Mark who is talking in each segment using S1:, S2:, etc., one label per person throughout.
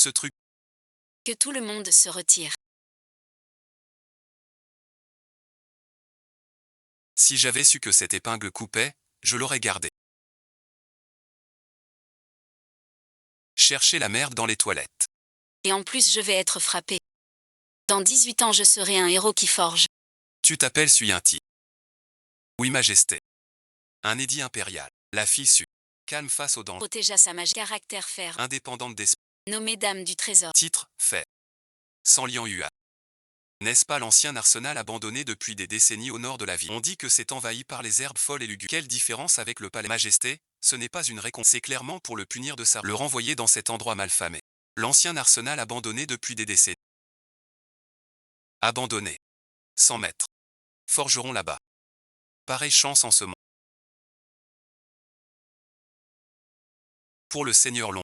S1: Ce truc,
S2: Que tout le monde se retire.
S1: si j'avais su que cette épingle coupait, je l'aurais gardée. Chercher la merde dans les toilettes.
S2: Et en plus je vais être frappé. Dans 18 ans je serai un héros qui forge.
S1: Tu t'appelles Suyanti. Oui, Majesté. Un édit impérial. La fille su. Calme face au danger.
S2: Protégea sa magie. Caractère ferme.
S1: Indépendante d'esprit.
S2: Nommée dame du trésor.
S1: Titre, fait. Sans liant UA. N'est-ce pas l'ancien arsenal abandonné depuis des décennies au nord de la ville? On dit que c'est envahi par les herbes folles et lugubres. Quelle différence avec le palais? Majesté, ce n'est pas une récompense. C'est clairement pour le punir de ça. Le renvoyer dans cet endroit malfamé. L'ancien arsenal abandonné depuis des décennies. Abandonné. 100 mètres. Forgeron là-bas. Pareille chance en ce moment. Pour le seigneur Long.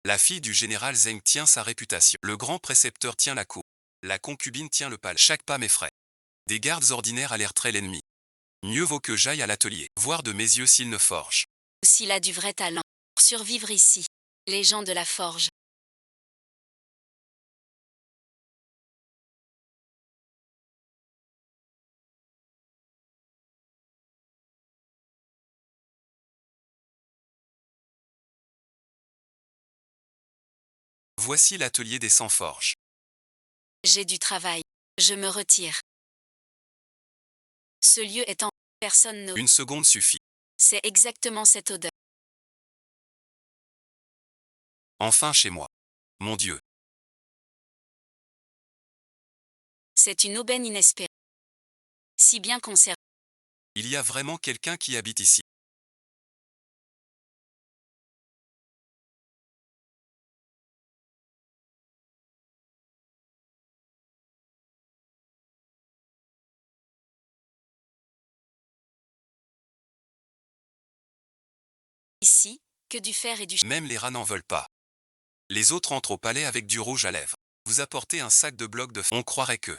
S1: La fille du général Zeng tient sa réputation. Le grand précepteur tient la cour. La concubine tient le palais. Chaque pas m'effraie. Des gardes ordinaires alerteraient l'ennemi. Mieux vaut que j'aille à l'atelier, voir de mes yeux s'il ne forge.
S2: S'il a du vrai talent. Pour survivre ici. Les gens de la forge.
S1: Voici l'atelier des sans-forges.
S2: J'ai du travail. Je me retire. Ce lieu est en... Personne ne...
S1: Une seconde suffit.
S2: C'est exactement cette odeur.
S1: Enfin chez moi. Mon Dieu.
S2: C'est une aubaine inespérée. Si bien conservée.
S1: Il y a vraiment quelqu'un qui habite ici.
S2: Ici, que du fer et du...
S1: Même les rats n'en veulent pas. Les autres entrent au palais avec du rouge à lèvres. Vous apportez un sac de blocs de On croirait que.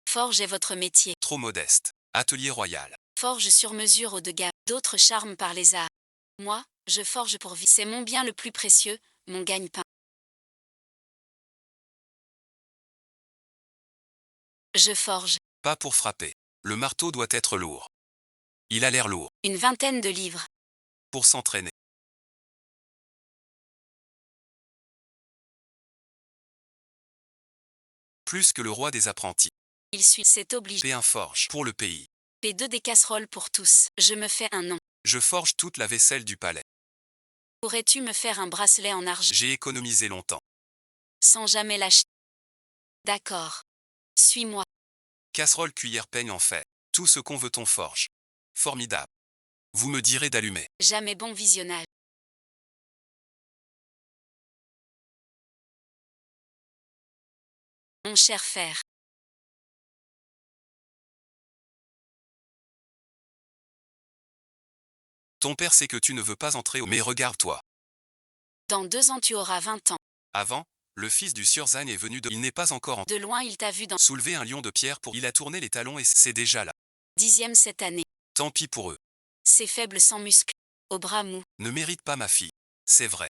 S2: Forge est votre métier.
S1: Trop modeste. Atelier royal.
S2: Forge sur mesure haut de gamme. D'autres charment par les arts. Moi, je forge pour vivre. C'est mon bien le plus précieux, mon gagne-pain. Je forge.
S1: Pas pour frapper. Le marteau doit être lourd. Il a l'air lourd.
S2: Une vingtaine de livres.
S1: Pour s'entraîner. Plus que le roi des apprentis.
S2: Il suit. C'est obligé.
S1: P1 forge. Pour le pays.
S2: P2 des casseroles pour tous. Je me fais un nom.
S1: Je forge toute la vaisselle du palais.
S2: Pourrais-tu me faire un bracelet en argent?
S1: J'ai économisé longtemps.
S2: Sans jamais l'acheter. D'accord. Suis-moi.
S1: Casserole, cuillère, peigne en fait. Tout ce qu'on veut on forge. Formidable. Vous me direz d'allumer.
S2: Jamais bon visionnage. Mon cher fer.
S1: Ton père sait que tu ne veux pas entrer au... Mais regarde-toi.
S2: Dans 2 ans tu auras 20 ans.
S1: Avant, le fils du sieur Zan est venu de... Il n'est pas encore en...
S2: De loin il t'a vu dans...
S1: Soulever un lion de pierre pour... Il a tourné les talons et c'est déjà là.
S2: 10e cette année.
S1: Tant pis pour eux.
S2: C'est faible sans muscles. Aux bras mous.
S1: Ne mérite pas ma fille. C'est vrai.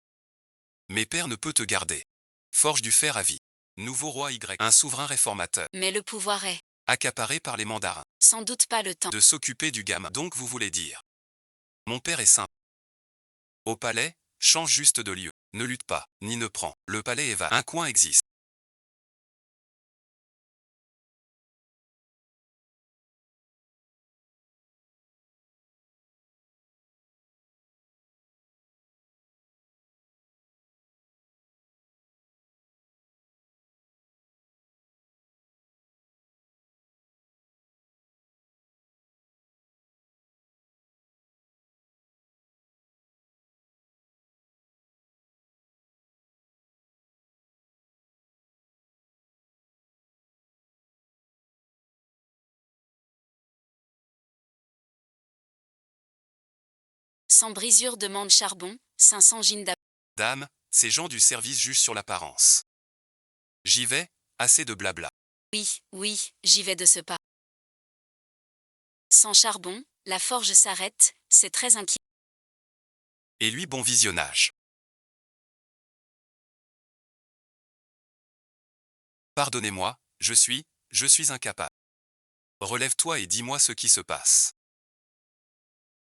S1: Mais père ne peut te garder. Forge du fer à vie. Nouveau roi Y. Un souverain réformateur.
S2: Mais le pouvoir est,
S1: Accaparé par les mandarins.
S2: sans doute pas le temps.
S1: De s'occuper du gamin. Donc vous voulez dire. Mon père est simple. Au palais, change juste de lieu. Ne lutte pas, ni ne prend. Le palais est vaste. Un coin existe.
S2: Sans brisure demande charbon, 500 gines d'ab...
S1: Dame, ces gens du service jugent sur l'apparence. J'y vais, assez de blabla.
S2: Oui, oui, j'y vais de ce pas. Sans charbon, la forge s'arrête, c'est très inquiétant.
S1: Et lui bon visionnage. Pardonnez-moi, je suis incapable. Relève-toi et dis-moi ce qui se passe.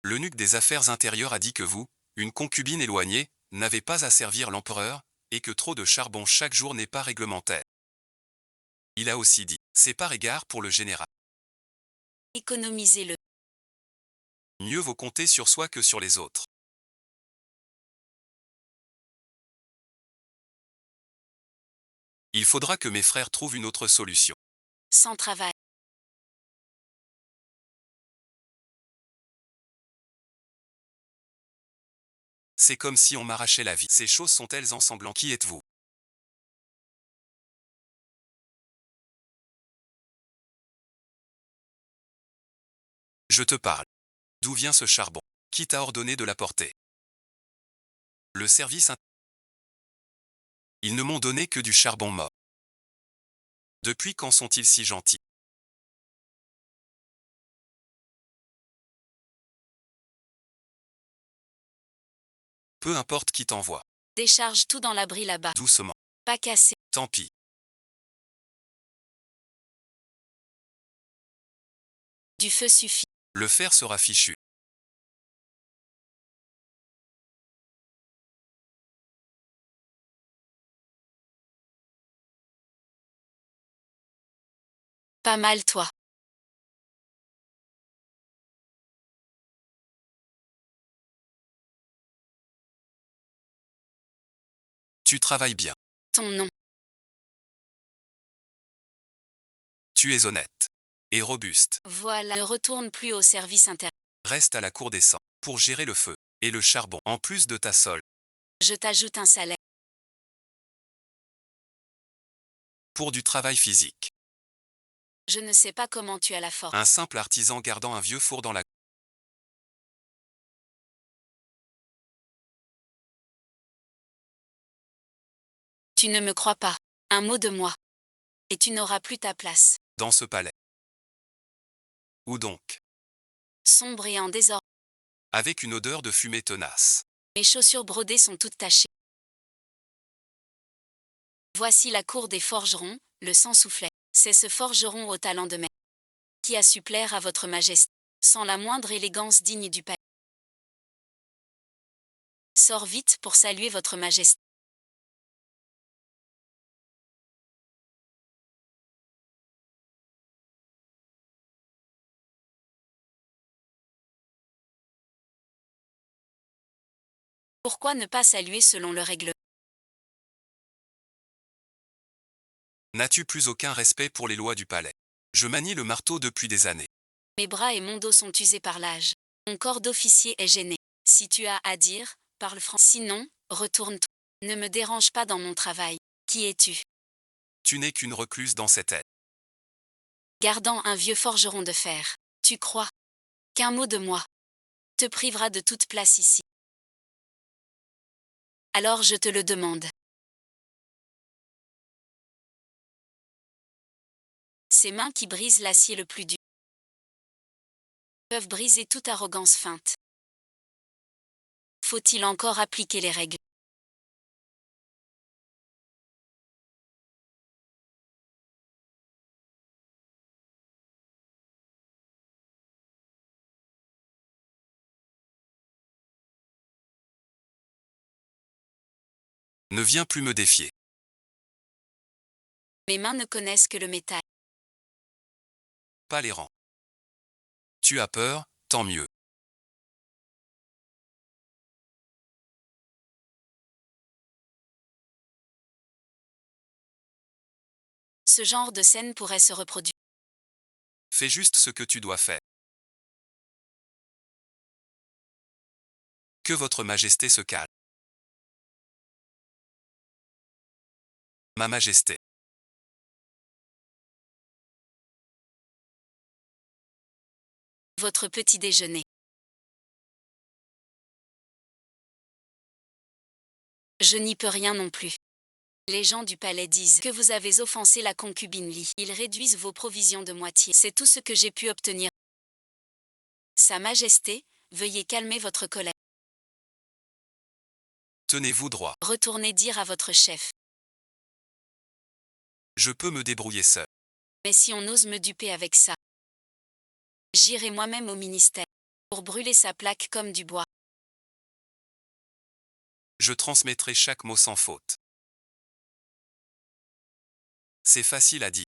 S1: L'eunuque des affaires intérieures a dit que vous, une concubine éloignée, n'avez pas à servir l'empereur, et que trop de charbon chaque jour n'est pas réglementaire. Il a aussi dit, c'est par égard pour le général.
S2: Économisez-le.
S1: Mieux vaut compter sur soi que sur les autres. Il faudra que mes frères trouvent une autre solution.
S2: Sans travail.
S1: C'est comme si on m'arrachait la vie. Ces choses sont-elles ensanglantes? Qui êtes-vous? Je te parle. D'où vient ce charbon? Qui t'a ordonné de l'apporter? Le service. Ils ne m'ont donné que du charbon mort. Depuis quand sont-ils si gentils? Peu importe qui t'envoie.
S2: Décharge tout dans l'abri là-bas.
S1: Doucement.
S2: Pas cassé.
S1: Tant pis.
S2: Du feu suffit.
S1: Le fer sera fichu.
S2: Pas mal toi.
S1: Tu travailles bien.
S2: Ton nom.
S1: Tu es honnête. Et robuste.
S2: Voilà. Ne retourne plus au service intérieur.
S1: Reste à la cour des sangs. Pour gérer le feu. Et le charbon. En plus de ta solde.
S2: Je t'ajoute un salaire.
S1: Pour du travail physique.
S2: Je ne sais pas comment tu as la force.
S1: Un simple artisan gardant un vieux four dans la...
S2: Tu ne me crois pas. Un mot de moi. Et tu n'auras plus ta place.
S1: Dans ce palais. Où donc?
S2: Sombre et en désordre.
S1: Avec une odeur de fumée tenace.
S2: Mes chaussures brodées sont toutes tachées. Voici la cour des forgerons, le sang soufflait. C'est ce forgeron au talent de maître qui a su plaire à votre majesté, sans la moindre élégance digne du palais. Sors vite pour saluer votre majesté. Pourquoi ne pas saluer selon le règlement?
S1: N'as-tu plus aucun respect pour les lois du palais? Je manie le marteau depuis des années.
S2: Mes bras et mon dos sont usés par l'âge. Mon corps d'officier est gêné. Si tu as à dire, parle français. Sinon, retourne-toi. Ne me dérange pas dans mon travail. Qui es-tu?
S1: Tu n'es qu'une recluse dans cette aile.
S2: Gardant un vieux forgeron de fer. Tu crois qu'un mot de moi te privera de toute place ici? Alors je te le demande. Ces mains qui brisent l'acier le plus dur peuvent briser toute arrogance feinte. Faut-il encore appliquer les règles?
S1: Ne viens plus me défier.
S2: Mes mains ne connaissent que le métal.
S1: Pas les rangs. Tu as peur, tant mieux.
S2: Ce genre de scène pourrait se reproduire.
S1: Fais juste ce que tu dois faire. Que votre majesté se calme. Ma majesté.
S2: Votre petit déjeuner. Je n'y peux rien non plus. Les gens du palais disent que vous avez offensé la concubine Li. Ils réduisent vos provisions de moitié. C'est tout ce que j'ai pu obtenir. Sa Majesté, veuillez calmer votre colère.
S1: Tenez-vous droit.
S2: Retournez dire à votre chef
S1: Je peux me débrouiller seul.
S2: Mais si on ose me duper avec ça, j'irai moi-même au ministère pour brûler sa plaque comme du bois.
S1: Je transmettrai chaque mot sans faute. C'est facile à dire.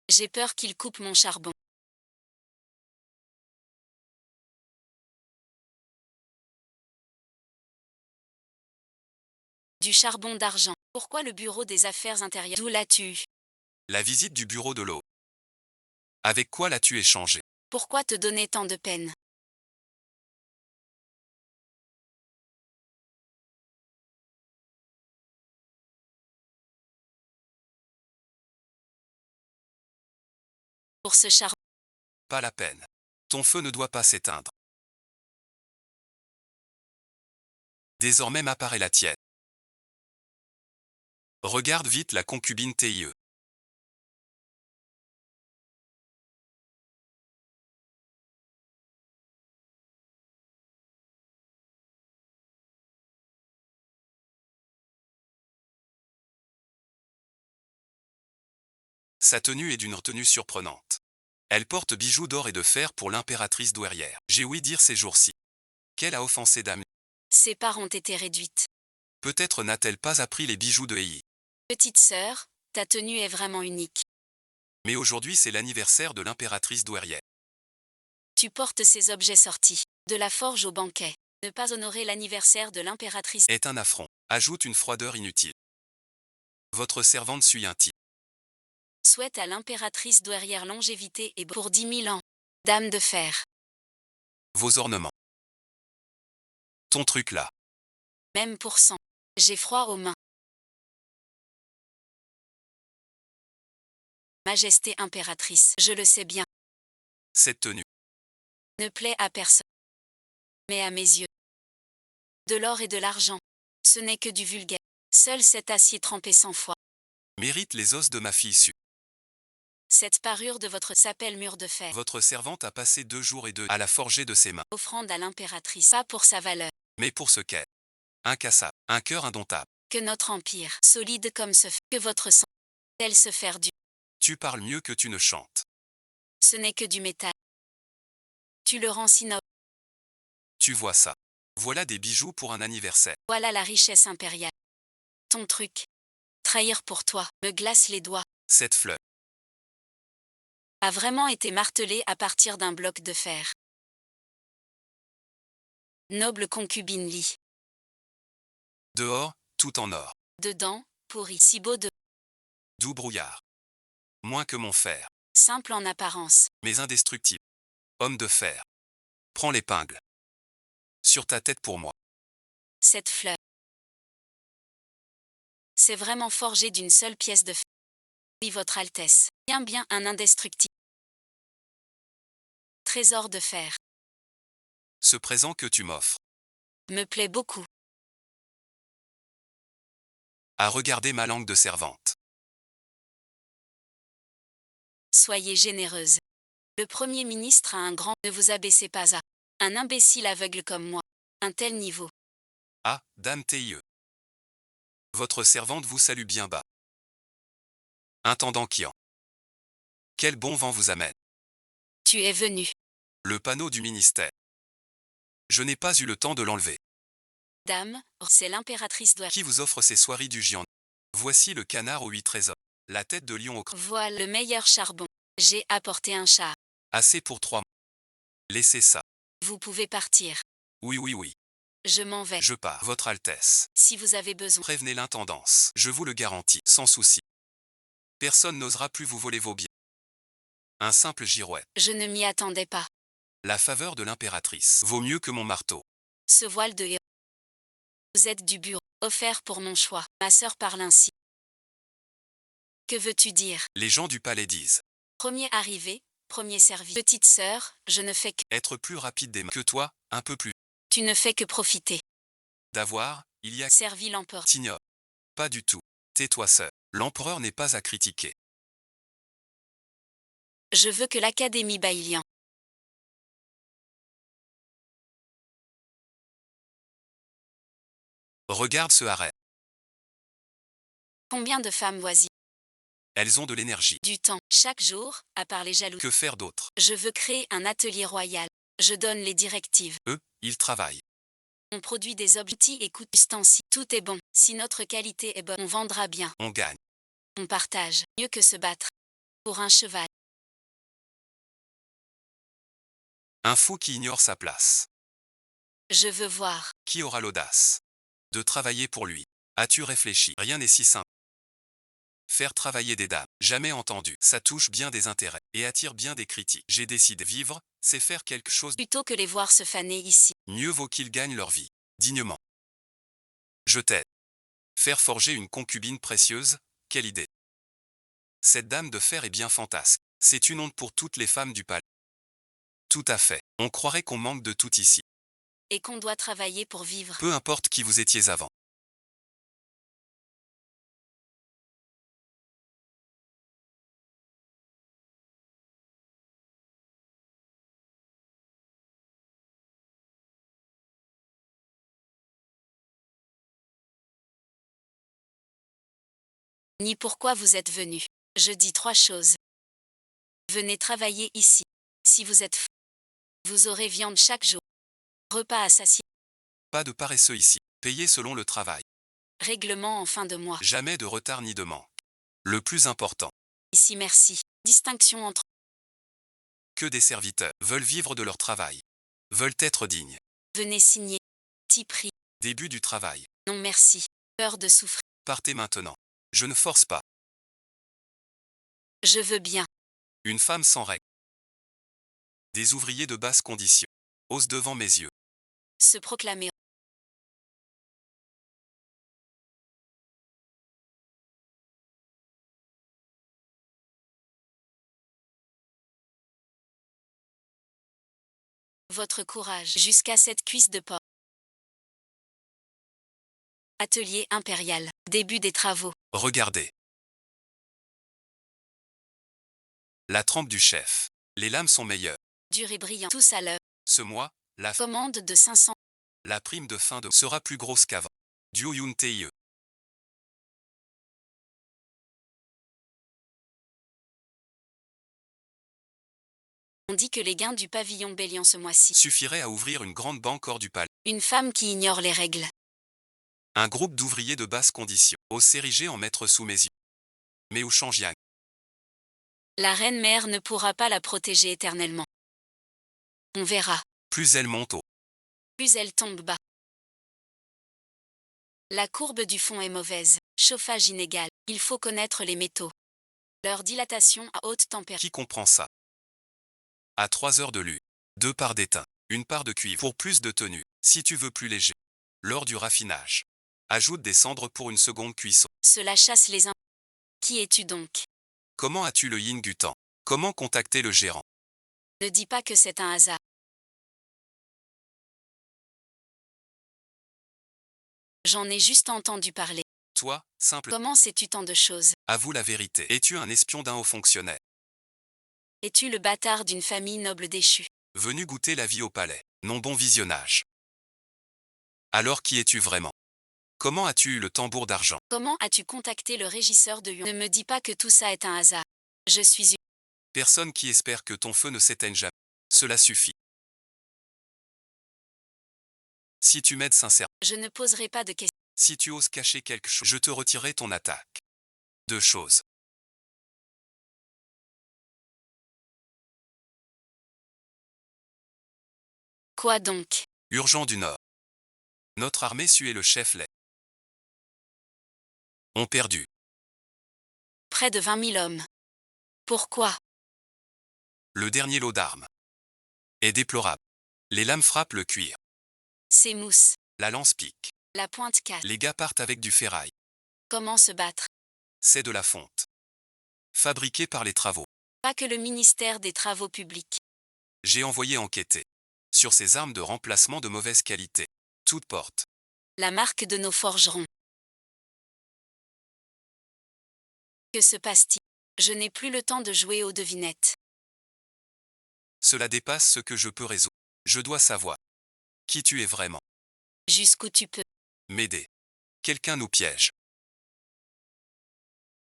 S2: J'ai peur qu'il coupe mon charbon. Du charbon d'argent. Pourquoi le bureau des affaires intérieures? D'où l'as-tu eu?
S1: La visite du bureau de l'eau. Avec quoi l'as-tu échangé?
S2: Pourquoi te donner tant de peine? Pour ce charbon.
S1: Pas la peine. Ton feu ne doit pas s'éteindre. Désormais m'apparaît la tienne. Regarde vite la concubine TIE. Sa tenue est d'une retenue surprenante. Elle porte bijoux d'or et de fer pour l'impératrice douairière. J'ai ouï dire ces jours-ci qu'elle a offensé Dame.
S2: Ses parts ont été réduites.
S1: Peut-être n'a-t-elle pas appris les bijoux de Hei.
S2: Petite sœur, ta tenue est vraiment unique.
S1: Mais aujourd'hui c'est l'anniversaire de l'impératrice douairière.
S2: Tu portes ces objets sortis de la forge au banquet. Ne pas honorer l'anniversaire de l'impératrice
S1: Est un affront. Ajoute une froideur inutile. Votre servante suit un type.
S2: souhaite à l'impératrice douairière longévité et pour 10 000 ans. Dame de fer.
S1: Vos ornements. Ton truc là.
S2: Même pour 100. J'ai froid aux mains. Majesté impératrice, je le sais bien,
S1: Cette tenue.
S2: ne plaît à personne. Mais à mes yeux, de l'or et de l'argent, ce n'est que du vulgaire. Seul cet acier trempé 100 fois.
S1: Mérite les os de ma fille issue.
S2: Cette parure de votre s'appelle mur de fer.
S1: Votre servante a passé 2 jours et 2 à la forger de ses mains.
S2: Offrande à l'impératrice, pas pour sa valeur.
S1: Mais pour ce qu'est. Incassable. Un cœur indomptable.
S2: Que notre empire, solide comme ce fer, que votre sang, tel se faire du.
S1: Tu parles mieux que tu ne chantes.
S2: Ce n'est que du métal. Tu le rends si noble.
S1: Tu vois ça. Voilà des bijoux pour un anniversaire.
S2: Voilà la richesse impériale. Ton truc. Trahir pour toi, me glace les doigts.
S1: Cette fleur.
S2: A vraiment été martelée à partir d'un bloc de fer. Noble concubine Li.
S1: Dehors, tout en or.
S2: Dedans, pourri, si beau de.
S1: Doux brouillard. Moins que mon fer.
S2: Simple en apparence.
S1: Mais indestructible. Homme de fer. Prends l'épingle. Sur ta tête pour moi.
S2: Cette fleur. C'est vraiment forgé d'une seule pièce de fer. Oui, Votre Altesse. Bien un indestructible. Trésor de fer.
S1: Ce présent que tu m'offres.
S2: Me plaît beaucoup.
S1: À regarder ma langue de servante.
S2: Soyez généreuse. Le Premier ministre a un grand. Ne vous abaissez pas à. Un imbécile aveugle comme moi. Un tel niveau.
S1: Ah, Dame TIE. Votre servante vous salue bien bas. Intendant Kian. Quel bon vent vous amène.
S2: Tu es venu.
S1: Le panneau du ministère. Je n'ai pas eu le temps de l'enlever.
S2: Dame, c'est l'impératrice doit.
S1: Qui vous offre ces soieries du Jian? Voici le canard aux 8 trésors. La tête de lion au crâne.
S2: Voilà le meilleur charbon. J'ai apporté un chat.
S1: Assez pour 3 mois. Laissez ça.
S2: Vous pouvez partir.
S1: Oui.
S2: Je m'en vais.
S1: Je pars. Votre Altesse.
S2: Si vous avez besoin.
S1: Prévenez l'intendance. Je vous le garantis, sans souci. Personne n'osera plus vous voler vos biens. Un simple girouette.
S2: Je ne m'y attendais pas.
S1: La faveur de l'impératrice vaut mieux que mon marteau.
S2: Ce voile de héros. Vous êtes du bureau. Offert pour mon choix. Ma sœur parle ainsi. Que veux-tu dire?
S1: Les gens du palais disent.
S2: Premier arrivé, premier servi. Petite sœur, je ne fais que.
S1: Être plus rapide des mains que toi, un peu plus.
S2: Tu ne fais que profiter.
S1: D'avoir, il y a.
S2: Servi l'empereur.
S1: T'ignores. Pas du tout. Tais-toi seul. L'empereur n'est pas à critiquer.
S2: Je veux que l'Académie Bailian.
S1: Regarde ce arrêt.
S2: Combien de femmes voisines?
S1: Elles ont de l'énergie.
S2: Du temps. Chaque jour, à part les jaloux.
S1: Que faire d'autre?
S2: Je veux créer un atelier royal. Je donne les directives.
S1: Eux, ils travaillent.
S2: On produit des objets et coûts ustensiles. Tout est bon. Si notre qualité est bonne, on vendra bien.
S1: On gagne.
S2: On partage. Mieux que se battre. Pour un cheval.
S1: Un fou qui ignore sa place.
S2: Je veux voir.
S1: Qui aura l'audace de travailler pour lui? As-tu réfléchi? Rien n'est si simple. Faire travailler des dames, jamais entendu. Ça touche bien des intérêts et attire bien des critiques. J'ai décidé vivre, c'est faire quelque chose.
S2: Plutôt que les voir se faner ici.
S1: Mieux vaut qu'ils gagnent leur vie, dignement. Je t'aide. Faire forger une concubine précieuse, quelle idée. Cette dame de fer est bien fantasque. C'est une honte pour toutes les femmes du palais. Tout à fait. On croirait qu'on manque de tout ici.
S2: Et qu'on doit travailler pour vivre.
S1: Peu importe qui vous étiez avant.
S2: Ni pourquoi vous êtes venu. Je dis 3 choses. Venez travailler ici. Si vous êtes vous aurez viande chaque jour. Repas à satiété.
S1: Pas de paresseux ici. Payé selon le travail.
S2: Règlement en fin de mois.
S1: Jamais de retard ni de manque. Le plus important,
S2: Ici merci. Distinction entre.
S1: que des serviteurs veulent vivre de leur travail. Veulent être dignes.
S2: Venez signer. Petit prix.
S1: Début du travail.
S2: Non merci. Peur de souffrir.
S1: Partez maintenant. Je ne force pas.
S2: Je veux bien.
S1: Une femme sans règles. Des ouvriers de basse condition. Ose devant mes yeux.
S2: Se proclamer. Votre courage jusqu'à cette cuisse de porc. Atelier impérial. Début des travaux.
S1: Regardez. La trempe du chef. Les lames sont meilleures.
S2: Dur et brillant. Tous à l'heure.
S1: Ce mois,
S2: Commande de 500.
S1: la prime de fin de sera plus grosse qu'avant. Du Oyun TIE.
S2: On dit que les gains du pavillon Bélian ce mois-ci.
S1: Suffirait à ouvrir une grande banque hors du palais.
S2: Une femme qui ignore les règles.
S1: Un groupe d'ouvriers de basse condition. Ose s'ériger en maître sous mes yeux. Mais où change Yang?
S2: La reine mère ne pourra pas la protéger éternellement. On verra.
S1: Plus elle monte haut.
S2: Plus elle tombe bas. La courbe du fond est mauvaise. Chauffage inégal. Il faut connaître les métaux. Leur dilatation à haute température.
S1: Qui comprend ça? À 3 heures de lue. 2 parts d'étain. Une part de cuivre. Pour plus de tenue. Si tu veux plus léger. Lors du raffinage. Ajoute des cendres pour une seconde cuisson.
S2: Cela chasse les Qui es-tu donc?
S1: Comment as-tu le yin du temps? Comment contacter le gérant?
S2: Ne dis pas que c'est un hasard. J'en ai juste entendu parler.
S1: Toi, simple.
S2: Comment sais-tu tant de choses?
S1: Avoue la vérité. Es-tu un espion d'un haut fonctionnaire?
S2: Es-tu le bâtard d'une famille noble déchue?
S1: Venu goûter la vie au palais. Non, bon visionnage. Alors qui es-tu vraiment? Comment as-tu eu le tambour d'argent?
S2: Comment as-tu contacté le régisseur de Yuan? Ne me dis pas que tout ça est un hasard. Je suis une
S1: Personne qui espère que ton feu ne s'éteigne jamais. Cela suffit. Si tu m'aides sincèrement,
S2: Je ne poserai pas de questions.
S1: si tu oses cacher quelque chose, je te retirerai ton attaque. 2 choses.
S2: Quoi donc?
S1: Urgent du Nord. Notre armée suit et le chef l'est. Ont perdu.
S2: Près de 20 000 hommes. Pourquoi?
S1: Le dernier lot d'armes est déplorable. Les lames frappent le cuir.
S2: C'est mousse.
S1: La lance pique.
S2: La pointe casse.
S1: Les gars partent avec du ferraille.
S2: Comment se battre?
S1: C'est de la fonte. Fabriquée par les travaux.
S2: Pas que le ministère des Travaux publics.
S1: J'ai envoyé enquêter. Sur ces armes de remplacement de mauvaise qualité. Toutes portes.
S2: La marque de nos forgerons. Que se passe-t-il? Je n'ai plus le temps de jouer aux devinettes.
S1: Cela dépasse ce que je peux résoudre. Je dois savoir qui tu es vraiment.
S2: Jusqu'où tu peux.
S1: M'aider. Quelqu'un nous piège.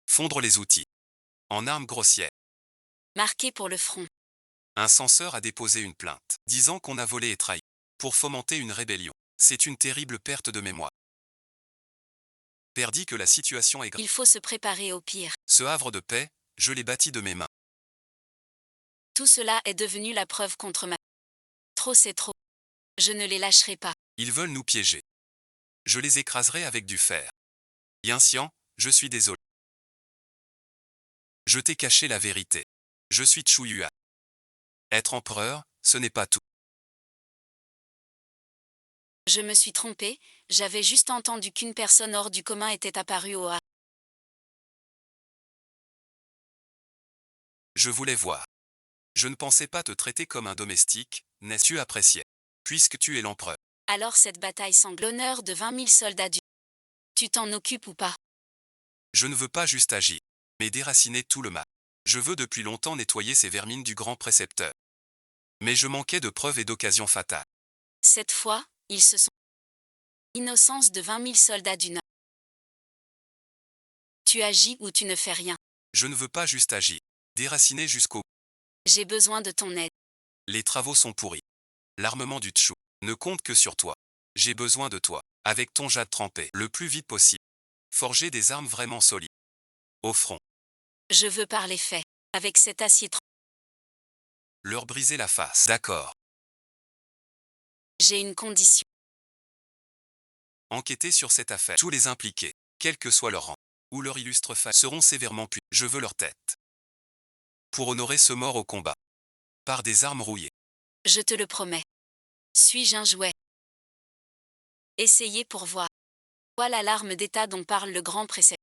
S1: Fondre les outils. En armes grossières.
S2: Marqué pour le front.
S1: Un censeur a déposé une plainte, disant qu'on a volé et trahi, pour fomenter une rébellion. C'est une terrible perte de mémoire. Père dit que la situation est grave.
S2: Il faut se préparer au pire.
S1: Ce havre de paix, je l'ai bâti de mes mains.
S2: Tout cela est devenu la preuve contre ma... Trop c'est trop. Je ne les lâcherai pas.
S1: Ils veulent nous piéger. Je les écraserai avec du fer. Yincian, je suis désolé. Je t'ai caché la vérité. Je suis Tshuyua. Être empereur, ce n'est pas tout.
S2: Je me suis trompé, j'avais juste entendu qu'une personne hors du commun était apparue au A.
S1: Je voulais voir. Je ne pensais pas te traiter comme un domestique, n'est-ce tu appréciais, puisque tu es l'empereur.
S2: Alors cette bataille sanglante, l'honneur de 20 000 soldats du... Tu t'en occupes ou pas?
S1: Je ne veux pas juste agir, mais déraciner tout le mal. Je veux depuis longtemps nettoyer ces vermines du grand précepteur. Mais je manquais de preuves et d'occasions fatales.
S2: Cette fois, ils se sont... Innocence de 20 000 soldats du Nord. Tu agis ou tu ne fais rien.
S1: Je ne veux pas juste agir, déraciner jusqu'au...
S2: J'ai besoin de ton aide.
S1: Les travaux sont pourris. L'armement du Tchou ne compte que sur toi. J'ai besoin de toi, avec ton jade trempé, le plus vite possible. Forger des armes vraiment solides. Au front.
S2: Je veux par les faits. Avec cet acier trempé.
S1: Leur briser la face. D'accord.
S2: J'ai une condition.
S1: Enquêter sur cette affaire. Tous les impliqués, quel que soit leur rang, ou leur illustre face, seront sévèrement punis. Je veux leur tête. Pour honorer ce mort au combat. Par des armes rouillées.
S2: Je te le promets. Suis-je un jouet? Essayez pour voir. Voilà l'arme d'État dont parle le grand précepteur.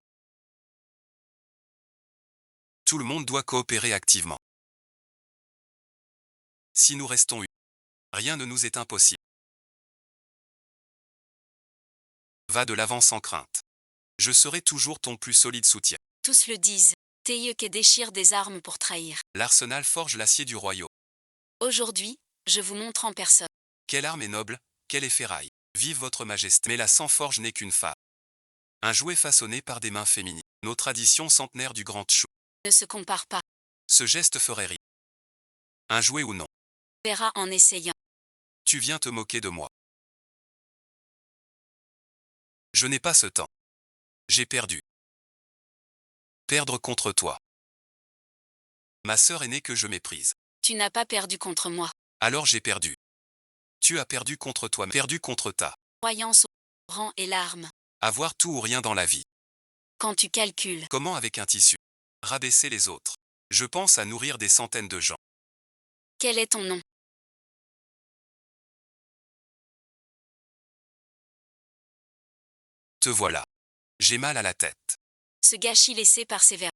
S1: Tout le monde doit coopérer activement. Si nous restons unis, rien ne nous est impossible. Va de l'avant sans crainte. Je serai toujours ton plus solide soutien.
S2: Tous le disent. Teyeuke déchire des armes pour trahir.
S1: L'arsenal forge l'acier du royaume.
S2: Aujourd'hui, je vous montre en personne.
S1: Quelle arme est noble, quelle est ferraille. Vive votre majesté. Mais la sans-forge n'est qu'une fable. Un jouet façonné par des mains féminines. Nos traditions centenaires du grand Tchou.
S2: Ne se compare pas.
S1: Ce geste ferait rire. Un jouet ou non.
S2: Verra en essayant.
S1: Tu viens te moquer de moi. Je n'ai pas ce temps. J'ai perdu. Perdre contre toi. Ma sœur aînée que je méprise.
S2: Tu n'as pas perdu contre moi.
S1: Alors j'ai perdu. Tu as perdu contre toi, perdu contre ta.
S2: Croyance au rang et l'arme.
S1: Avoir tout ou rien dans la vie.
S2: Quand tu calcules.
S1: Comment avec un tissu? Rabaisser les autres. Je pense à nourrir des centaines de gens.
S2: Quel est ton nom?
S1: Te voilà. J'ai mal à la tête.
S2: Ce gâchis laissé par ces vers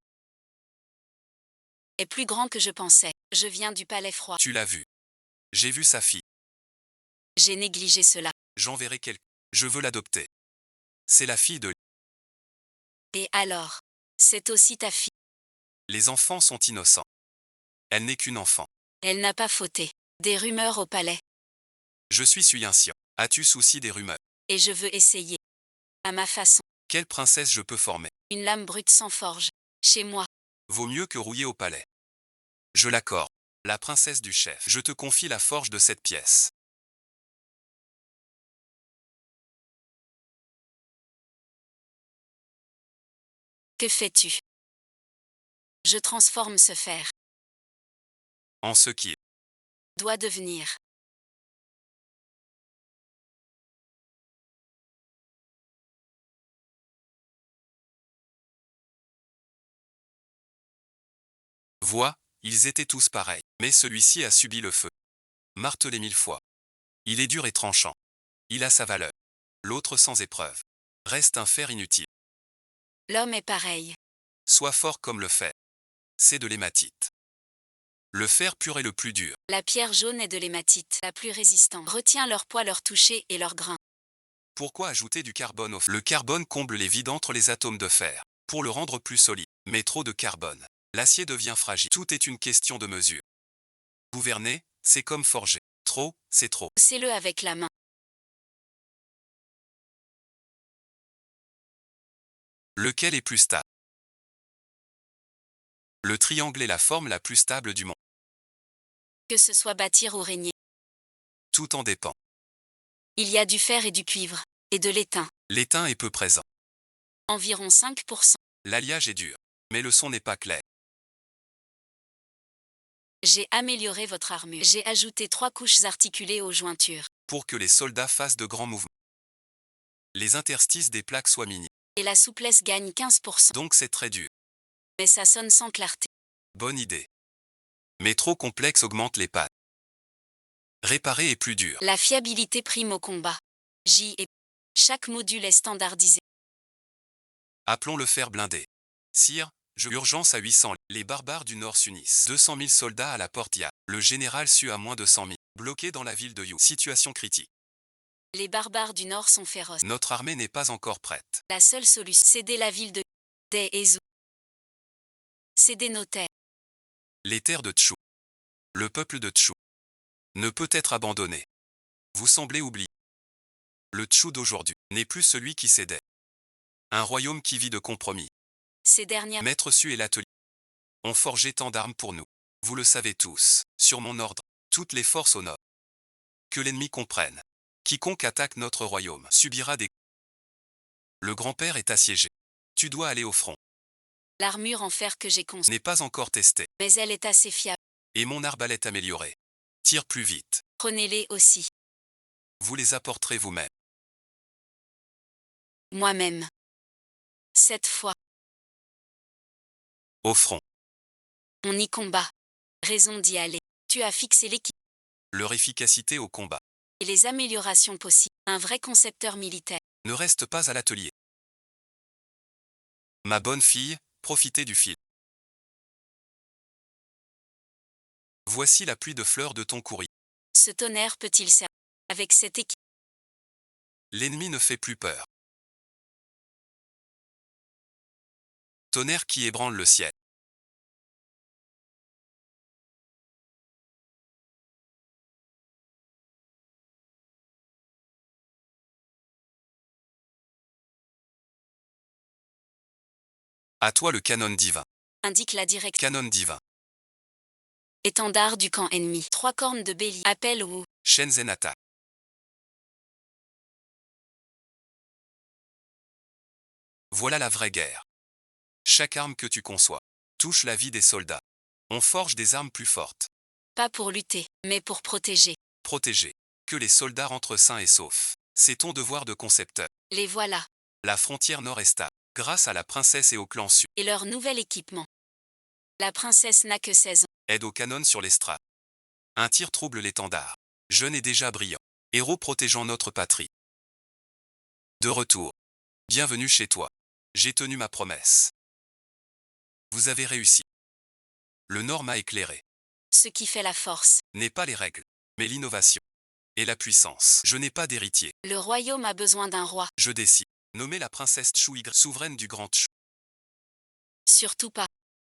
S2: est plus grand que je pensais. Je viens du palais froid.
S1: Tu l'as vu. J'ai vu sa fille.
S2: J'ai négligé cela.
S1: J'enverrai quelqu'un. Je veux l'adopter. C'est la fille de...
S2: Et alors? C'est aussi ta fille.
S1: Les enfants sont innocents. Elle n'est qu'une enfant.
S2: Elle n'a pas fauté. Des rumeurs au palais.
S1: Je suis incient. As-tu souci des rumeurs?
S2: Et je veux essayer. À ma façon.
S1: Quelle princesse je peux former?
S2: Une lame brute sans forge. Chez moi.
S1: Vaut mieux que rouiller au palais. Je l'accorde. La princesse du chef. Je te confie la forge de cette pièce.
S2: Que fais-tu? Je transforme ce fer.
S1: En ce qui
S2: Doit devenir.
S1: vois, ils étaient tous pareils. Mais celui-ci a subi le feu. Martelé 1000 fois. Il est dur et tranchant. Il a sa valeur. L'autre sans épreuve. Reste un fer inutile.
S2: L'homme est pareil.
S1: Sois fort comme le fer. C'est de l'hématite. Le fer pur est le plus dur.
S2: La pierre jaune est de l'hématite, la plus résistante. Retiens leur poids, leur toucher et leur grain.
S1: Pourquoi ajouter du carbone au fer? Le carbone comble les vides entre les atomes de fer. Pour le rendre plus solide. Mais trop de carbone. L'acier devient fragile. Tout est une question de mesure. Gouverner, c'est comme forger. Trop, c'est trop.
S2: C'est-le avec la main.
S1: Lequel est plus stable? Le triangle est la forme la plus stable du monde.
S2: Que ce soit bâtir ou régner.
S1: Tout en dépend.
S2: Il y a du fer et du cuivre, et de l'étain.
S1: L'étain est peu présent.
S2: Environ 5%.
S1: L'alliage est dur. Mais le son n'est pas clair.
S2: J'ai amélioré votre armure. J'ai ajouté 3 couches articulées aux jointures.
S1: Pour que les soldats fassent de grands mouvements. Les interstices des plaques soient minimes.
S2: Et la souplesse gagne 15%.
S1: Donc c'est très dur.
S2: Mais ça sonne sans clarté.
S1: Bonne idée. Mais trop complexe augmente les pannes. Réparer est plus dur.
S2: La fiabilité prime au combat. Chaque module est standardisé.
S1: Appelons le fer blindé. Sire, urgence à 800. Les barbares du Nord s'unissent. 200 000 soldats à la porte Ya. Le général Su a moins de 100 000. Bloqué dans la ville de Yu. Situation critique.
S2: Les barbares du Nord sont féroces.
S1: Notre armée n'est pas encore prête.
S2: La seule solution, céder la ville de Deezu. Céder nos terres.
S1: Les terres de Tchou. Le peuple de Tchou ne peut être abandonné. Vous semblez oublier. Le Tchou d'aujourd'hui n'est plus celui qui cédait. Un royaume qui vit de compromis.
S2: Ces dernières
S1: Maître Su et l'atelier ont forgé tant d'armes pour nous. Vous le savez tous, sur mon ordre, toutes les forces au nord. Que l'ennemi comprenne. Quiconque attaque notre royaume subira des... Le grand-père est assiégé. Tu dois aller au front.
S2: L'armure en fer que j'ai conçue
S1: N'est pas encore testée.
S2: mais elle est assez fiable.
S1: Et mon arbalète améliorée. Tire plus vite.
S2: Prenez-les aussi.
S1: Vous les apporterez vous-même.
S2: Moi-même. Cette fois,
S1: Au front.
S2: on y combat. Raison d'y aller. Tu as fixé l'équipe
S1: Leur efficacité au combat
S2: et les améliorations possibles. Un vrai concepteur militaire.
S1: ne reste pas à l'atelier. Ma bonne fille, profitez du fil. Voici la pluie de fleurs de ton courrier.
S2: Ce tonnerre peut-il servir avec cette équipe?
S1: L'ennemi ne fait plus peur. Tonnerre qui ébranle le ciel. À toi le canon divin.
S2: Indique la direction.
S1: Canon divin.
S2: Étendard du camp ennemi. 3 cornes de bélier. Appel ou
S1: Shenzhen attaque. Voilà la vraie guerre. Chaque arme que tu conçois touche la vie des soldats. On forge des armes plus fortes.
S2: pas pour lutter, mais pour protéger.
S1: Protéger. Que les soldats rentrent sains et saufs. C'est ton devoir de concepteur.
S2: Les voilà.
S1: La frontière nord est stable. Grâce à la princesse et au clan Su.
S2: Et leur nouvel équipement. La princesse n'a que 16 ans.
S1: Aide au canon sur l'estrade. Un tir trouble l'étendard. Jeune et déjà brillant. Héros protégeant notre patrie. De retour. Bienvenue chez toi. J'ai tenu ma promesse. Vous avez réussi. Le Nord m'a éclairé.
S2: Ce qui fait la force.
S1: N'est pas les règles, mais l'innovation. Et la puissance. Je n'ai pas d'héritier.
S2: Le royaume a besoin d'un roi.
S1: Je décide. Nommer la princesse Tchou souveraine du Grand Tchou.
S2: Surtout pas.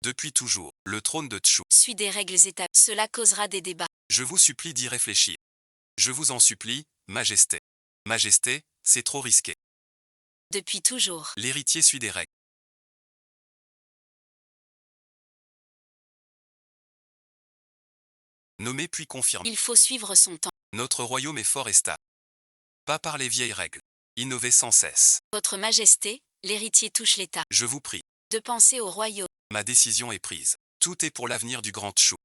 S1: Depuis toujours, le trône de Tchou.
S2: Suis des règles établies. Cela causera des débats.
S1: Je vous supplie d'y réfléchir. Je vous en supplie, Majesté. Majesté, c'est trop risqué.
S2: Depuis toujours.
S1: L'héritier suit des règles. Nommé puis confirmé.
S2: Il faut suivre son temps.
S1: Notre royaume est fort et stable. Pas par les vieilles règles. Innover sans cesse.
S2: Votre Majesté, l'héritier touche l'État.
S1: Je vous prie.
S2: De penser au royaume.
S1: Ma décision est prise. Tout est pour l'avenir du Grand Tchou.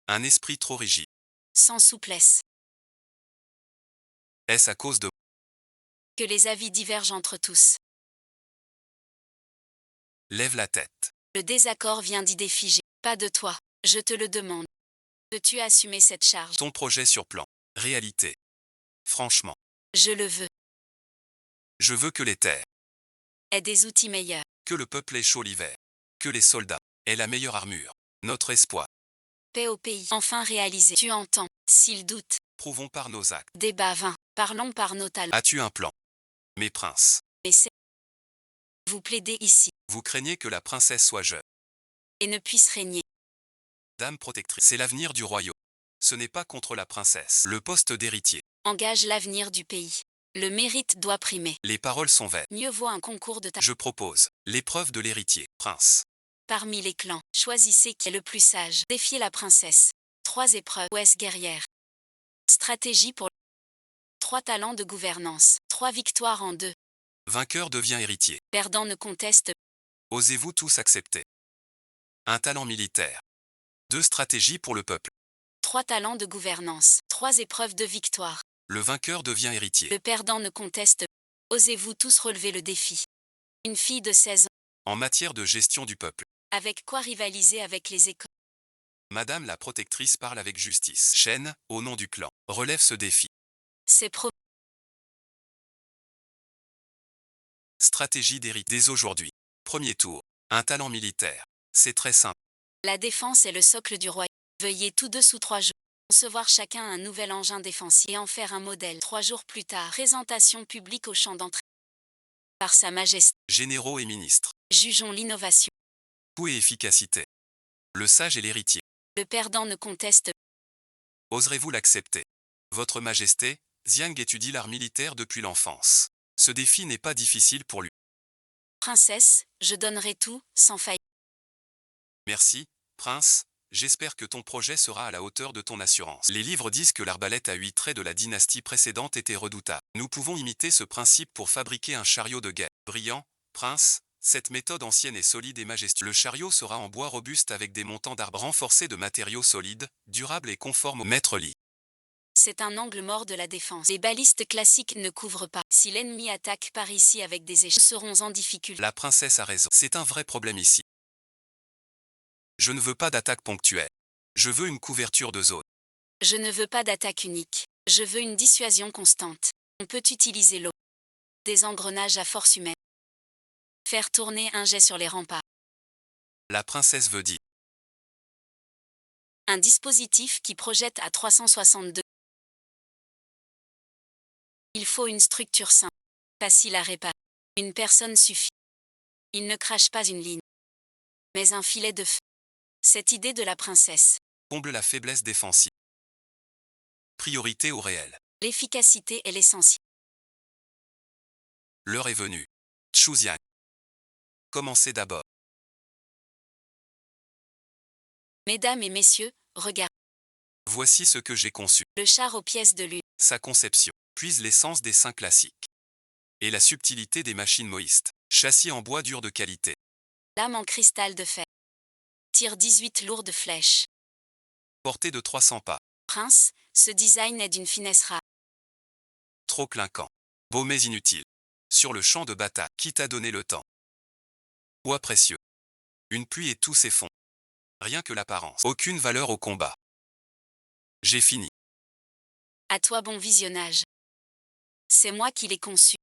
S1: Un esprit trop rigide.
S2: Sans souplesse.
S1: Est-ce à cause de...
S2: Que les avis divergent entre tous.
S1: Lève la tête.
S2: Le désaccord vient d'idées figées. Pas de toi. Je te le demande. Veux-tu assumer cette charge?
S1: Ton projet sur plan. Réalité. Franchement.
S2: Je le veux.
S1: Je veux que les terres.
S2: Aie des outils meilleurs.
S1: Que le peuple ait chaud l'hiver. Que les soldats aient la meilleure armure. Notre espoir.
S2: Paix au pays. Enfin réalisé. Tu entends. S'il doute.
S1: Prouvons par nos actes.
S2: Débat vain. Parlons par nos talents.
S1: As-tu un plan? Mes princes.
S2: Mais c'est. Vous plaidez ici.
S1: Vous craignez que la princesse soit jeune.
S2: Et ne puisse régner.
S1: Dame protectrice. C'est l'avenir du royaume. Ce n'est pas contre la princesse. Le poste d'héritier.
S2: Engage l'avenir du pays. Le mérite doit primer.
S1: Les paroles sont vaines.
S2: Mieux vaut un concours de
S1: Je propose l'épreuve de l'héritier, prince.
S2: Parmi les clans, choisissez qui est le plus sage. Défiez la princesse. 3 épreuves. Ouest guerrière. Stratégie pour 3 talents de gouvernance. 3 victoires en 2.
S1: Vainqueur devient héritier.
S2: Perdant ne conteste.
S1: Osez-vous tous accepter? Un talent militaire. 2 stratégies pour le peuple.
S2: 3 talents de gouvernance. 3 épreuves de victoire.
S1: Le vainqueur devient héritier.
S2: Le perdant ne conteste. Osez-vous tous relever le défi? Une fille de 16 ans.
S1: En matière de gestion du peuple.
S2: Avec quoi rivaliser avec les écoles?
S1: Madame la protectrice parle avec justice. Shen, au nom du clan, relève ce défi.
S2: C'est
S1: Stratégie d'héritier dès aujourd'hui. Premier tour. Un talent militaire. C'est très simple.
S2: La défense est le socle du royaume. Veuillez tous 2 ou 3 jours concevoir chacun un nouvel engin défensif et en faire un modèle. 3 jours plus tard, présentation publique au champ d'entrée. Par Sa Majesté,
S1: Généraux et ministres.
S2: jugeons l'innovation.
S1: Coût et efficacité. Le sage et l'héritier.
S2: Le perdant ne conteste.
S1: Oserez-vous l'accepter? Votre Majesté, Xiang étudie l'art militaire depuis l'enfance. Ce défi n'est pas difficile pour lui.
S2: Princesse, je donnerai tout, sans faille.
S1: Merci, prince, j'espère que ton projet sera à la hauteur de ton assurance. Les livres disent que l'arbalète à 8 traits de la dynastie précédente était redoutable. Nous pouvons imiter ce principe pour fabriquer un chariot de guerre. Brillant, prince, cette méthode ancienne est solide et majestueuse. Le chariot sera en bois robuste avec des montants d'arbres renforcés de matériaux solides, durables et conformes au maître-lit.
S2: C'est un angle mort de la défense. Les balistes classiques ne couvrent pas. Si l'ennemi attaque par ici avec des échelles, nous serons en difficulté.
S1: La princesse a raison. C'est un vrai problème ici. Je ne veux pas d'attaque ponctuelle. Je veux une couverture de zone.
S2: Je ne veux pas d'attaque unique. Je veux une dissuasion constante. On peut utiliser l'eau. Des engrenages à force humaine. Faire tourner un jet sur les remparts.
S1: La princesse veut dire.
S2: Un dispositif qui projette à 362. Il faut une structure simple. Facile à réparer. Une personne suffit. Il ne crache pas une ligne. Mais un filet de feu. Cette idée de la princesse.
S1: Comble la faiblesse défensive. Priorité au réel.
S2: L'efficacité est l'essentiel.
S1: L'heure est venue. Xu Xiang. Commencez d'abord.
S2: Mesdames et messieurs, regardez.
S1: Voici ce que j'ai conçu.
S2: Le char aux pièces de lune.
S1: Sa conception puise l'essence des saints classiques et la subtilité des machines moïstes. Châssis en bois dur de qualité.
S2: Lame en cristal de fer. Tire 18 lourdes flèches.
S1: Portée de 300 pas.
S2: Prince, ce design est d'une finesse rare.
S1: Trop clinquant. Beau mais inutile. Sur le champ de bataille, qui t'a donné le temps? Poids précieux. Une pluie et tout s'effondre. Rien que l'apparence. Aucune valeur au combat. J'ai fini.
S2: À toi bon visionnage. C'est moi qui l'ai conçu.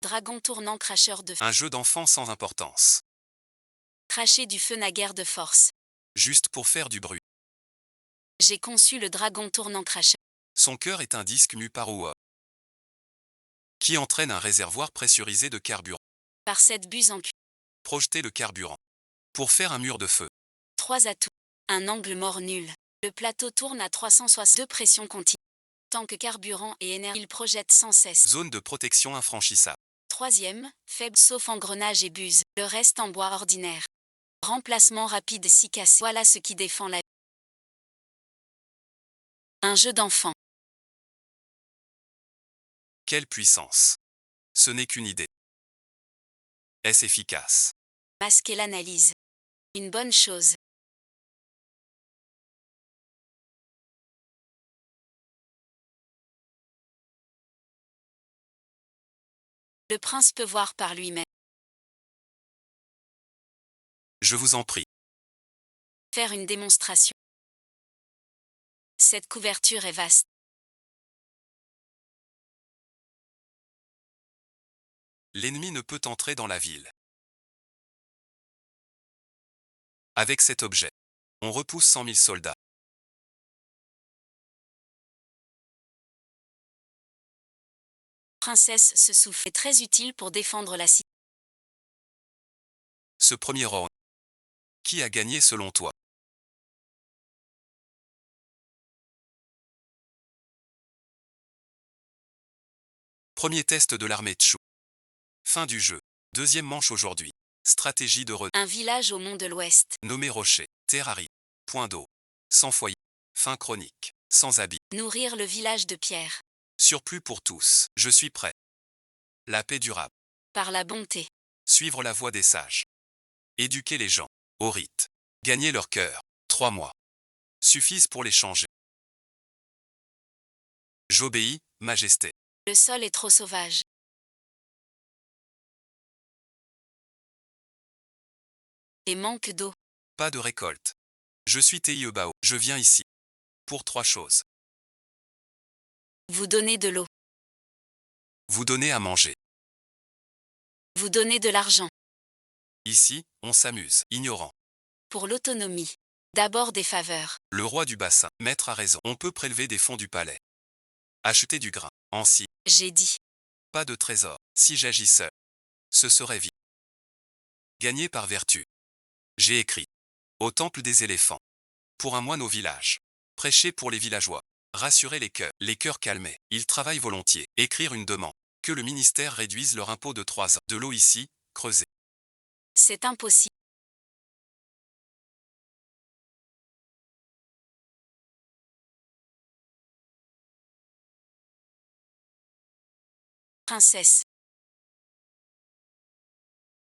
S2: Dragon tournant cracheur de feu.
S1: Un jeu d'enfant sans importance.
S2: Cracher du feu n'a guère de force.
S1: Juste pour faire du bruit.
S2: J'ai conçu le dragon tournant cracheur.
S1: Son cœur est un disque mu par Oua, qui entraîne un réservoir pressurisé de carburant.
S2: Par cette buse en cuir.
S1: Projeter le carburant. Pour faire un mur de feu.
S2: 3 atouts. Un angle mort nul. Le plateau tourne à 362 pressions continues. Tant que carburant et énergie, il projette sans cesse.
S1: Zone de protection infranchissable.
S2: 3e, faible sauf engrenage et buse. Le reste en bois ordinaire. Remplacement rapide si cassé. Voilà ce qui défend la vie. Un jeu d'enfant.
S1: Quelle puissance! Ce n'est qu'une idée. Est-ce efficace?
S2: Masquer l'analyse. Une bonne chose. Le prince peut voir par lui-même.
S1: Je vous en prie.
S2: Faire une démonstration. Cette couverture est vaste.
S1: L'ennemi ne peut entrer dans la ville. Avec cet objet, on repousse 100 000 soldats.
S2: Princesse se souffle est très utile pour défendre la cité.
S1: Ce premier round. Qui a gagné selon toi? Premier test de l'armée Tchou. Fin du jeu. Deuxième manche aujourd'hui. Stratégie de
S2: Un village au mont de l'Ouest.
S1: Nommé rocher. Terrari. Point d'eau. Sans foyer. Fin chronique. Sans habit.
S2: Nourrir le village de pierre.
S1: Surplus pour tous. Je suis prêt. La paix durable.
S2: Par la bonté.
S1: Suivre la voie des sages. Éduquer les gens. Au rite. Gagner leur cœur. 3 mois. Suffisent pour les changer. J'obéis, Majesté.
S2: Le sol est trop sauvage. Et manque d'eau.
S1: Pas de récolte. Je suis Teiebao. Je viens ici. Pour 3 choses.
S2: Vous donnez de l'eau.
S1: Vous donner à manger.
S2: Vous donnez de l'argent.
S1: Ici, on s'amuse. Ignorant.
S2: Pour l'autonomie. D'abord des faveurs.
S1: Le roi du bassin. Maître a raison. On peut prélever des fonds du palais. Acheter du grain. Ainsi.
S2: J'ai dit.
S1: Pas de trésor. Si j'agis seul. Ce serait vite. Gagner par vertu. J'ai écrit. Au temple des éléphants. Pour un moine au village. Prêcher pour les villageois. Rassurer les cœurs calmés. Ils travaillent volontiers. Écrire une demande. Que le ministère réduise leur impôt de 3 ans. De l'eau ici, creuser.
S2: C'est impossible. Princesse.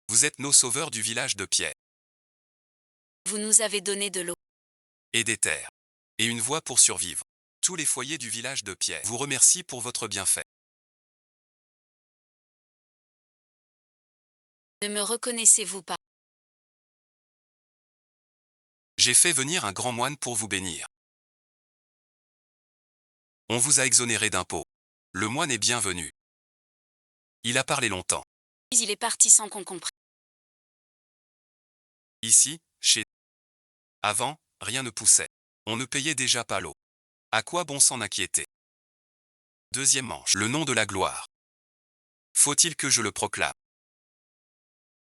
S1: Vous êtes nos sauveurs du village de Pierre.
S2: Vous nous avez donné de l'eau.
S1: Et des terres. Et une voie pour survivre. Tous les foyers du village de Pierre vous remercient pour votre bienfait.
S2: Ne me reconnaissez-vous pas?
S1: J'ai fait venir un grand moine pour vous bénir. On vous a exonéré d'impôts. Le moine est bienvenu. Il a parlé longtemps.
S2: Puis il est parti sans qu'on comprenne.
S1: Ici, chez... Avant, rien ne poussait. On ne payait déjà pas l'eau. À quoi bon s'en inquiéter? Deuxième manche. Le nom de la gloire. Faut-il que je le proclame?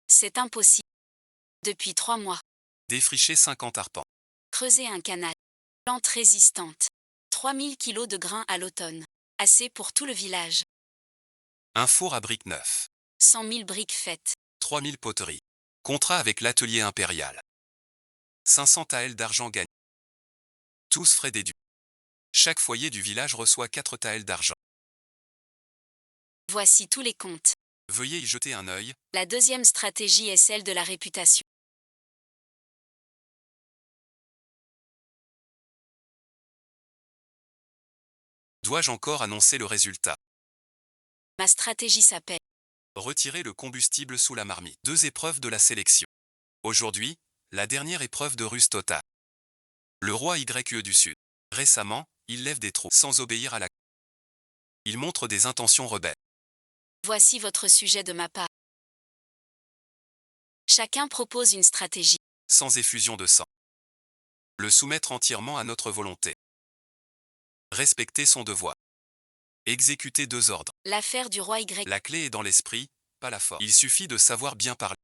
S2: C'est impossible. Depuis 3 mois.
S1: Défricher 50 arpents.
S2: Creuser un canal. Plante résistante. 3000 kilos de grains à l'automne. Assez pour tout le village.
S1: Un four à briques neuf.
S2: 100 000 briques faites.
S1: 3000 poteries. Contrat avec l'atelier impérial. 500 taels d'argent gagnés. Tous frais déduits. Chaque foyer du village reçoit 4 taels d'argent.
S2: Voici tous les comptes.
S1: Veuillez y jeter un œil.
S2: La deuxième stratégie est celle de la réputation.
S1: Dois-je encore annoncer le résultat?
S2: Ma stratégie s'appelle.
S1: Retirer le combustible sous la marmite. 2 épreuves de la sélection. Aujourd'hui, la dernière épreuve de ruse totale. Le roi YE du Sud. Récemment, il lève des troupes sans obéir à la... Il montre des intentions rebelles.
S2: Voici votre sujet de ma part. Chacun propose une stratégie.
S1: Sans effusion de sang. Le soumettre entièrement à notre volonté. Respecter son devoir. Exécuter 2 ordres.
S2: L'affaire du roi Y.
S1: La clé est dans l'esprit, pas la force. Il suffit de savoir bien parler.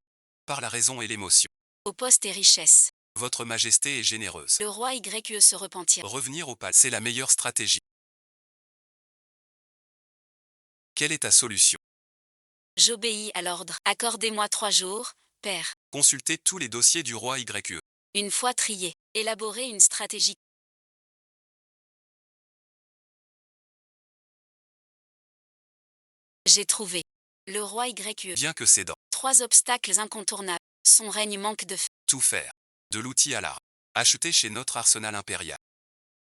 S1: Par la raison et l'émotion.
S2: Au poste et richesse.
S1: Votre majesté est généreuse.
S2: Le roi YE se repentira.
S1: Revenir au palais, c'est la meilleure stratégie. Quelle est ta solution?
S2: J'obéis à l'ordre. Accordez-moi 3 jours, père.
S1: Consulter tous les dossiers du roi YE.
S2: Une fois trié, élaborer une stratégie. J'ai trouvé. Le roi YE.
S1: Bien que ses dents.
S2: 3 obstacles incontournables. Son règne manque de
S1: Tout faire. De l'outil à l'art. Acheter chez notre arsenal impérial.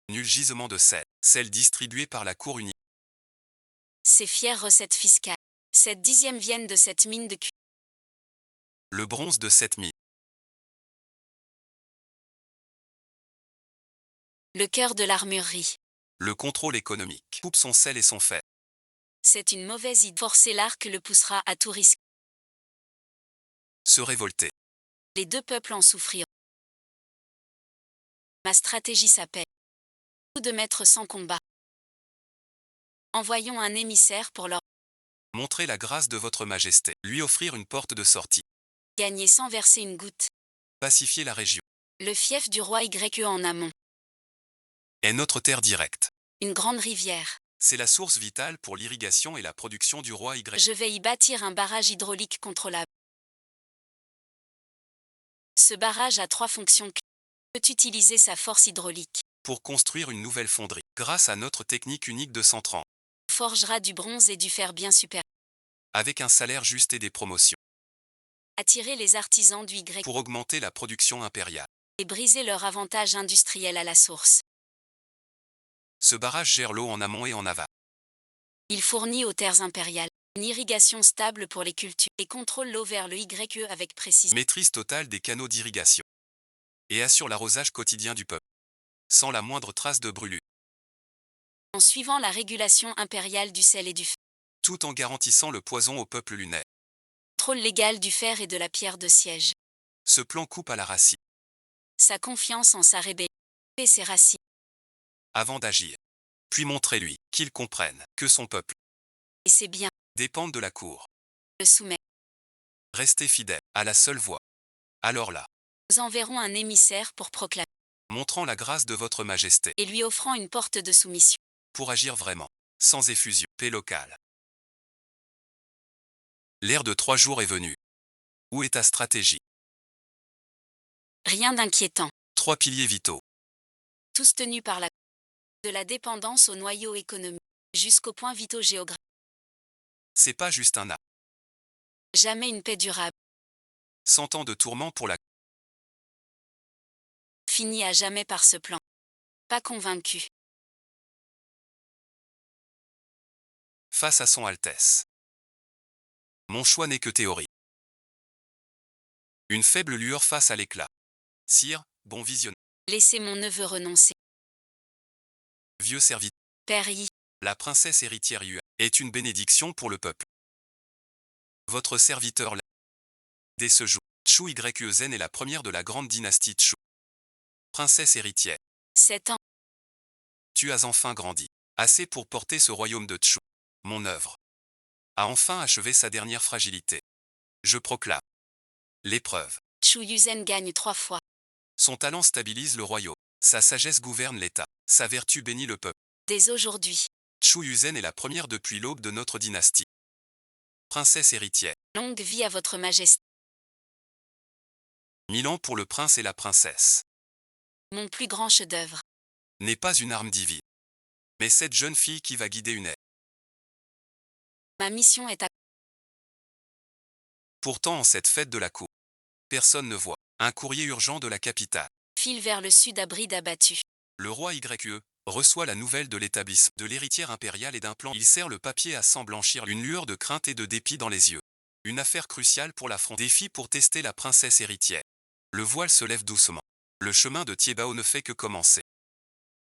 S1: Nul gisement de sel distribué par la cour unique.
S2: Ces fières recettes fiscales. Cette 10e vienne de cette mine de cuivre.
S1: Le bronze de 7000.
S2: Le cœur de l'armurerie.
S1: Le contrôle économique. Coupe son sel et son fer.
S2: C'est une mauvaise idée. Forcer l'arc le poussera à tout risque.
S1: Se révolter.
S2: Les 2 peuples en souffriront. Ma stratégie s'appelle. De mettre sans combat. Envoyons un émissaire pour leur
S1: Montrer la grâce de votre majesté. Lui offrir une porte de sortie.
S2: gagner sans verser une goutte.
S1: Pacifier la région.
S2: Le fief du roi YE en amont.
S1: Est notre terre directe.
S2: Une grande rivière.
S1: C'est la source vitale pour l'irrigation et la production du roi Y.
S2: Je vais y bâtir un barrage hydraulique contrôlable. Ce barrage a 3 fonctions clés. Il peut utiliser sa force hydraulique.
S1: Pour construire une nouvelle fonderie, grâce à notre technique unique de Centran,
S2: Forgera du bronze et du fer bien supérieur.
S1: avec un salaire juste et des promotions,
S2: Attirer les artisans du Y
S1: pour augmenter la production impériale.
S2: et briser leur avantage industriel à la source.
S1: Ce barrage gère l'eau en amont et en aval.
S2: Il fournit aux terres impériales une irrigation stable pour les cultures et contrôle l'eau vers le YE avec précision.
S1: Maîtrise totale des canaux d'irrigation. Et assure l'arrosage quotidien du peuple, sans la moindre trace de brûlure,
S2: En suivant la régulation impériale du sel et du fer.
S1: tout en garantissant le poison au peuple lunaire.
S2: Contrôle légal du fer et de la pierre de siège.
S1: Ce plan coupe à la racine,
S2: Sa confiance en sa rébellion et ses racines.
S1: avant d'agir. Puis montrez-lui qu'il comprenne que son peuple
S2: Et ses biens
S1: dépend de la cour.
S2: le soumettent.
S1: Restez fidèle à la seule voie. Alors là,
S2: Nous enverrons un émissaire pour proclamer
S1: montrant la grâce de votre majesté,
S2: et lui offrant une porte de soumission.
S1: pour agir vraiment, sans effusion, paix locale. L'ère de 3 jours est venue. Où est ta stratégie?
S2: Rien d'inquiétant.
S1: 3 piliers vitaux.
S2: Tous tenus par de la dépendance au noyau économique jusqu'au point vitaux géographique.
S1: C'est pas juste un art.
S2: Jamais une paix durable.
S1: 100 ans de tourment pour la
S2: Fini à jamais par ce plan. Pas convaincu.
S1: face à son Altesse. Mon choix n'est que théorie. Une faible lueur face à l'éclat. Sire, bon visionnaire.
S2: Laissez mon neveu renoncer.
S1: Vieux serviteur.
S2: Père Yi,
S1: La princesse héritière Yue est une bénédiction pour le peuple. Votre serviteur l'a. Dès ce jour, Chu Yue-zen est la première de la grande dynastie Chu. Princesse héritière,
S2: 7 ans.
S1: tu as enfin grandi. Assez pour porter ce royaume de Chu. Mon œuvre a enfin achevé sa dernière fragilité. Je proclame l'épreuve.
S2: Chu Yuzen gagne 3 fois.
S1: Son talent stabilise le royaume. Sa sagesse gouverne l'État. Sa vertu bénit le peuple.
S2: Dès aujourd'hui.
S1: Chu Yuzen est la première depuis l'aube de notre dynastie. Princesse héritière.
S2: Longue vie à votre majesté.
S1: 1000 ans pour le prince et la princesse.
S2: Mon plus grand chef-d'œuvre.
S1: N'est pas une arme divine, mais cette jeune fille qui va guider une ère.
S2: Ma mission est à
S1: Pourtant en cette fête de la cour, personne ne voit un courrier urgent de la capitale.
S2: fil vers le sud à bride abattue.
S1: Le roi YE reçoit la nouvelle de l'établissement de l'héritière impériale et d'un plan. Il serre le papier à sans blanchir, une lueur de crainte et de dépit dans les yeux. Une affaire cruciale pour l'affront. Défi pour tester la princesse héritière. Le voile se lève doucement. Le chemin de Tiebao ne fait que commencer.